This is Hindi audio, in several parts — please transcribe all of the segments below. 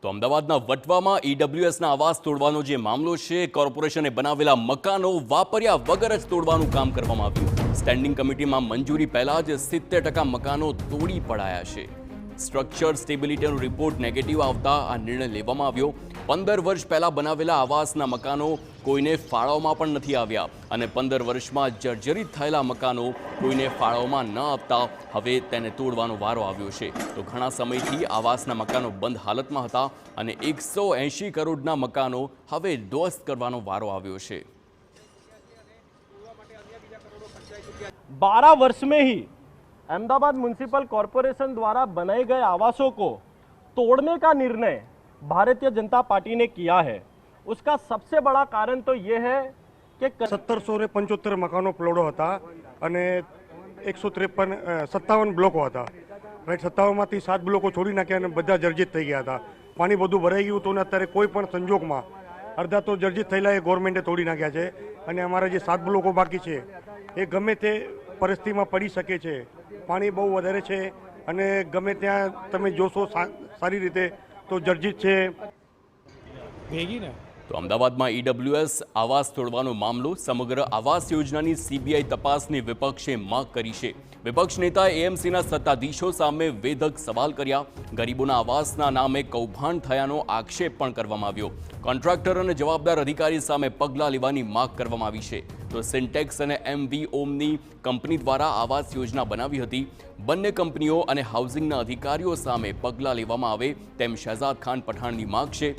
તો અમદાવાદના વટવામાં ઈડબ્લ્યુએસના આવાસ તોડવાનો જે મામલો છે, કોર્પોરેશને બનાવેલા મકાનો વાપર્યા વગર જ તોડવાનું કામ કરવામાં આવ્યું। સ્ટેન્ડિંગ કમિટીમાં મંજૂરી પહેલા જ 70% મકાનો તોડી પડાયા છે। સ્ટ્રક્ચર સ્ટેબિલિટીનો રિપોર્ટ નેગેટિવ આવતા આ નિર્ણય લેવામાં આવ્યો। 15 વર્ષ પહેલા બનાવેલા આવાસના મકાનો કોઈને ફાળવવામાં પણ નથી આવ્યા અને 15 વર્ષમાં જર્જરિત થયેલા મકાનો કોઈને ફાળવવામાં ન આપતા હવે તેને તોડવાનો વારો આવ્યો છે। તો ઘણા સમયથી આવાસના મકાનો બંધ હાલતમાં હતા અને 180 કરોડના મકાનો હવે ધ્વસ્ત કરવાનો વારો આવ્યો છે। 12 वर्ष में ही अहमदाबाद म्यूनिसिपल कॉरपोरेशन द्वारा बनाए गए आवासों को तोड़ने का निर्णय भारतीय जनता पार्टी ने किया है। उसका सबसे बड़ा कारण तो ये है कि 1775 मकानों प्लॉटो था અને 157 બ્લોકો હતા। રાઈટ, 57માંથી 7 બ્લોકો છોડી નાખ્યા અને બધા જર્જિત થઈ ગયા હતા। પાણી બધું ભરાઈ ગયું હતું અને અત્યારે કોઈ પણ સંજોગમાં અડધા તો જર્જિત થયેલા એ ગવર્મેન્ટે તોડી નાખ્યા છે અને અમારા જે 7 બ્લોકો બાકી છે એ ગમે તે પરિસ્થિતિમાં પડી શકે છે। પાણી બહુ વધારે છે અને ગમે ત્યાં તમે જોશો સારી રીતે તો જર્જિત છે। તો અમદાવાદમાં ઈડબ્લ્યુએસ આવાસ તોડવાનો મામલો સમગ્ર આવાસ યોજનાની સીબીઆઈ તપાસની વિપક્ષે માંગ કરી છે। વિપક્ષ નેતાએ એએમસીના સત્તાધીશો સામે વેધક સવાલ કર્યા। ગરીબોના આવાસના નામે કૌભાંડ થયાનો આક્ષેપ પણ કરવામાં આવ્યો। કોન્ટ્રાક્ટર અને જવાબદાર અધિકારી સામે પગલાં લેવાની માંગ કરવામાં આવી છે। તો સિન્ટેક્સ અને એમવી ઓમની કંપની દ્વારા આવાસ યોજના બનાવી હતી। બંને કંપનીઓ અને હાઉસિંગના અધિકારીઓ સામે પગલાં લેવામાં આવે તેમ શહેજાદ ખાન પઠાણની માંગ છે।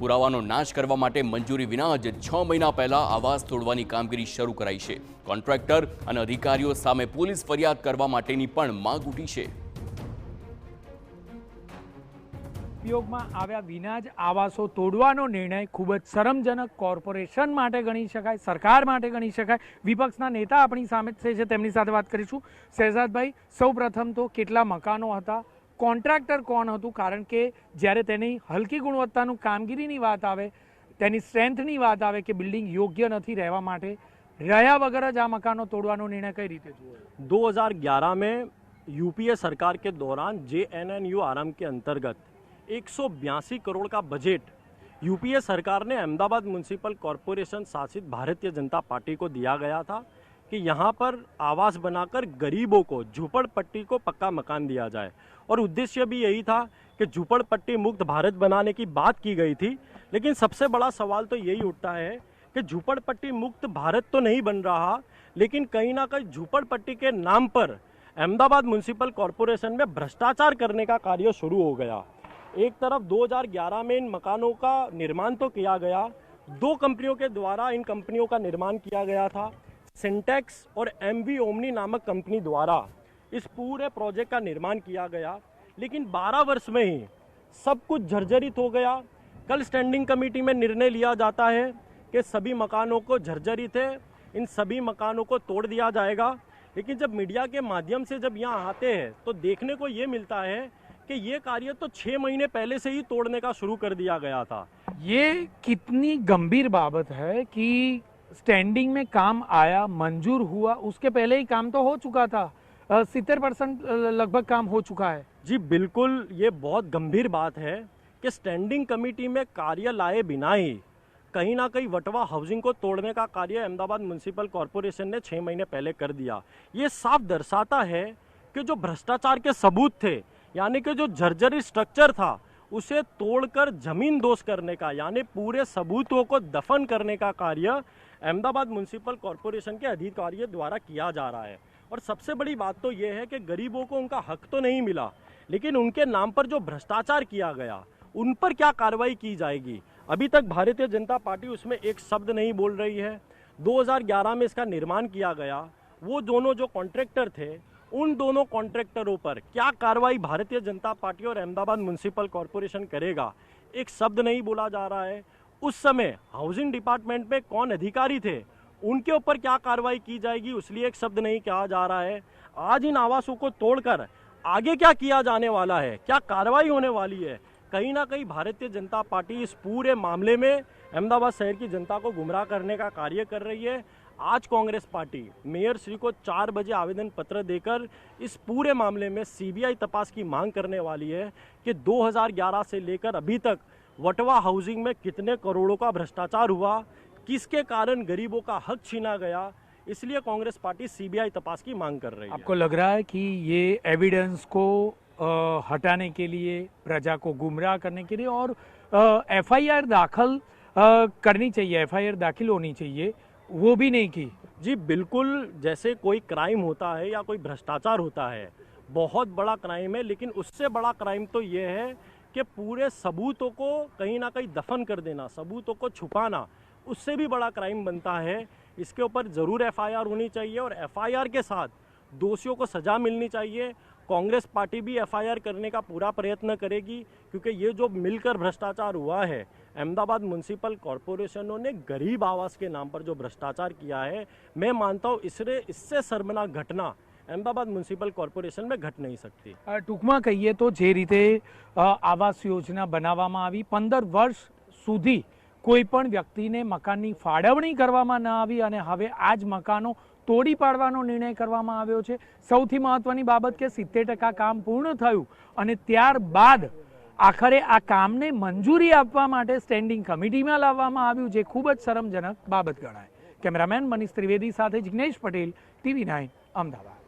પુરાવાનો નાશ કરવા માટે મંજૂરી વિના જ 6 મહિના પહેલા આવાસ તોડવાની કામગીરી શરૂ કરાઈ છે। કોન્ટ્રાક્ટર અને અધિકારીઓ સામે પોલીસ ફરિયાદ કરવા માટેની પણ માંગ ઉઠી છે। ઉપયોગમાં આવ્યા વિના જ આવાસો તોડવાનો નિર્ણય ખૂબ જ શરમજનક કોર્પોરેશન માટે ગણી શકાય, સરકાર માટે ગણી શકાય। વિપક્ષના નેતા આપણી સામે છે, તેમની સાથે વાત કરીશું। શહેજાદભાઈ, સૌપ્રથમ તો કેટલા મકાનો હતા, કોન્ટ્રાક્ટર કોણ હતું? કારણ કે જ્યારે તેની હલકી ગુણવત્તાનું કામગીરીની વાત આવે, તેની સ્ટ્રેન્થની વાત આવે કે બિલ્ડિંગ યોગ્ય નથી રહેવા માટે, રહ્યા વગર જ આ મકાનો તોડવાનો નિર્ણય કઈ રીતે જુઓ? 2011 में यूपीए सरकार के दौरान JNNURM के अंतर्गत 182 करोड़ का बजट यूपीए सरकार ने अहमदाबाद म्यूनिसिपल कॉरपोरेशन शासित भारतीय जनता पार्टी को दिया गया था कि यहाँ पर आवास बनाकर गरीबों को, झूपड़पट्टी को पक्का मकान दिया जाए। और उद्देश्य भी यही था कि झूपड़पट्टी मुक्त भारत बनाने की बात की गई थी। लेकिन सबसे बड़ा सवाल तो यही उठता है कि झूपड़पट्टी मुक्त भारत तो नहीं बन रहा, लेकिन कहीं ना कहीं झूपड़पट्टी के नाम पर अहमदाबाद म्यूनिसिपल कॉरपोरेशन में भ्रष्टाचार करने का कार्य शुरू हो गया। एक तरफ 2011 में इन मकानों का निर्माण तो किया गया, 2 कंपनियों के द्वारा इन कंपनियों का निर्माण किया गया था। सिंटेक्स और एमवी ओमनी नामक कंपनी द्वारा इस पूरे प्रोजेक्ट का निर्माण किया गया, लेकिन 12 वर्ष में ही सब कुछ जर्जरित हो गया। कल स्टैंडिंग कमेटी में निर्णय लिया जाता है कि सभी मकानों को जर्जरित है, इन सभी मकानों को तोड़ दिया जाएगा। लेकिन जब मीडिया के माध्यम से जब यहाँ आते हैं तो देखने को ये मिलता है कि ये कार्य तो 6 महीने पहले से ही तोड़ने का शुरू कर दिया गया था। ये कितनी गंभीर बाबत है कि स्टैंडिंग में काम आया, मंजूर हुआ, उसके पहले ही काम तो हो चुका था, 70% लगभग काम हो चुका है। जी बिल्कुल, ये बहुत गंभीर बात है कि स्टैंडिंग कमेटी में कार्य लाए बिना ही कहीं ना कहीं वटवा हाउसिंग को तोड़ने का कार्य अहमदाबाद म्यूनिसिपल कॉरपोरेशन ने 6 महीने पहले कर दिया। ये साफ दर्शाता है कि जो भ्रष्टाचार के सबूत थे, यानी कि जो जर्जरी स्ट्रक्चर था, उसे तोड़कर जमीन दोष करने का, यानी पूरे सबूतों को दफन करने का कार्य अहमदाबाद म्यूनिसिपल कॉरपोरेशन के अधिकारियों द्वारा किया जा रहा है। और सबसे बड़ी बात तो ये है कि गरीबों को उनका हक तो नहीं मिला, लेकिन उनके नाम पर जो भ्रष्टाचार किया गया उन पर क्या कार्रवाई की जाएगी, अभी तक भारतीय जनता पार्टी उसमें एक शब्द नहीं बोल रही है। 2011 में इसका निर्माण किया गया, वो दोनों जो कॉन्ट्रैक्टर थे, उन दोनों कॉन्ट्रैक्टरों पर क्या कार्रवाई भारतीय जनता पार्टी और अहमदाबाद म्यूनिसिपल कॉरपोरेशन करेगा, एक शब्द नहीं बोला जा रहा है। उस समय हाउसिंग डिपार्टमेंट में कौन अधिकारी थे, उनके ऊपर क्या कार्रवाई की जाएगी, उसलिए एक शब्द नहीं कहा जा रहा है। आज इन आवासों को तोड़कर आगे क्या किया जाने वाला है, क्या कार्रवाई होने वाली है, कहीं ना कहीं भारतीय जनता पार्टी इस पूरे मामले में अहमदाबाद शहर की जनता को गुमराह करने का कार्य कर रही है। आज कांग्रेस पार्टी मेयर श्री को 4 बजे आवेदन पत्र देकर इस पूरे मामले में सीबीआई तपास की मांग करने वाली है कि 2011 से लेकर अभी तक वटवा हाउसिंग में कितने करोड़ों का भ्रष्टाचार हुआ, किसके कारण गरीबों का हक छीना गया। इसलिए कांग्रेस पार्टी सीबीआई तपास की मांग कर रही है। आपको लग रहा है कि ये एविडेंस को हटाने के लिए, प्रजा को गुमराह करने के लिए और एफआईआर दाखिल करनी चाहिए, एफआईआर दाखिल होनी चाहिए, वो भी नहीं की? जी बिल्कुल, जैसे कोई क्राइम होता है या कोई भ्रष्टाचार होता है, बहुत बड़ा क्राइम है, लेकिन उससे बड़ा क्राइम तो ये है कि पूरे सबूतों को कहीं ना कहीं दफन कर देना, सबूतों को छुपाना, उससे भी बड़ा क्राइम बनता है। इसके ऊपर ज़रूर एफआईआर होनी चाहिए और एफआईआर के साथ दोषियों को सज़ा मिलनी चाहिए। कांग्रेस पार्टी भी एफआईआर करने का पूरा प्रयत्न करेगी, क्योंकि ये जो मिलकर भ्रष्टाचार हुआ है, अहमदाबाद म्यूनसिपल कॉरपोरेशनों ने गरीब आवास के नाम पर जो भ्रष्टाचार किया है, मैं मानता हूँ इससे शर्मनाक घटना अहमदाबाद म्यूनसिपल कॉर्पोरेशन में घट नहीं सकती। ટૂંકમાં કહીએ તો જે રીતે આવાસ યોજના બનાવવામાં આવી, 15 વર્ષ સુધી કોઈ પણ વ્યક્તિને મકાનની ફાળવણી કરવામાં ન આવી અને હવે આ જ મકાનો તોડી પાડવાનો નિર્ણય કરવામાં આવ્યો છે। સૌથી મહત્વની બાબત કે 70% કામ પૂર્ણ થયું અને ત્યારબાદ આખરે આ કામને મંજૂરી આપવા માટે સ્ટેન્ડિંગ કમિટીમાં લાવવામાં આવ્યું, જે ખૂબ જ શરમજનક બાબત ગણાય। કેમેરામેન મનીષ ત્રિવેદી સાથે જિગ્નેશ પટેલ, TV9 અમદાવાદ।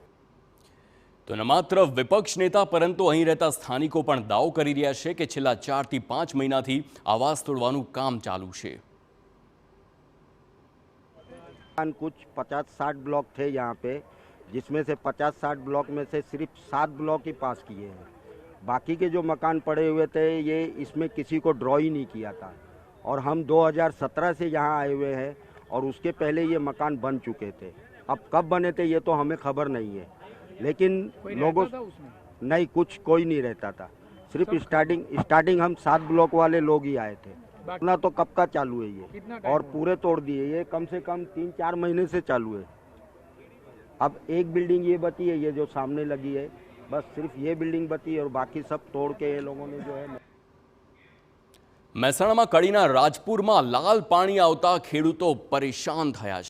તો ન માત્ર વિપક્ષ નેતા પરંતુ અહીં રહેતા સ્થાનિકો પણ દાવો કરી રહ્યા છે કે છેલ્લા 4 થી 5 મહિનાથી આવાસ તોડવાનું કામ ચાલુ છે। कुछ 50-60 ब्लॉक थे यहाँ पे, जिसमें से 50-60 ब्लॉक में से सिर्फ 7 ब्लॉक ही पास किए हैं। बाकी के जो मकान पड़े हुए थे ये इसमें किसी को ड्रॉ ही नहीं किया था। और हम 2017 से यहाँ आए हुए हैं और उसके पहले ये मकान बन चुके थे। अब कब बने थे ये तो हमें खबर नहीं है, लेकिन लोगों नहीं, कुछ कोई नहीं रहता था। सिर्फ स्टार्टिंग हम 7 ब्लॉक वाले लोग ही आए थे। ना तो कब का चालू है ये, और पूरे तोड़ दिए। ये कम से कम 3-4 महीने से चालू है। अब एक बिल्डिंग ये बची है, ये जो सामने लगी है, बस सिर्फ ये बिल्डिंग बची है और बाकी सब तोड़ के ये लोगों ने जो है। મહેસાણામાં કડીના રાજપુરમાં લાલ પાણી આવતા ખેડૂતો પરેશાન થયા છે।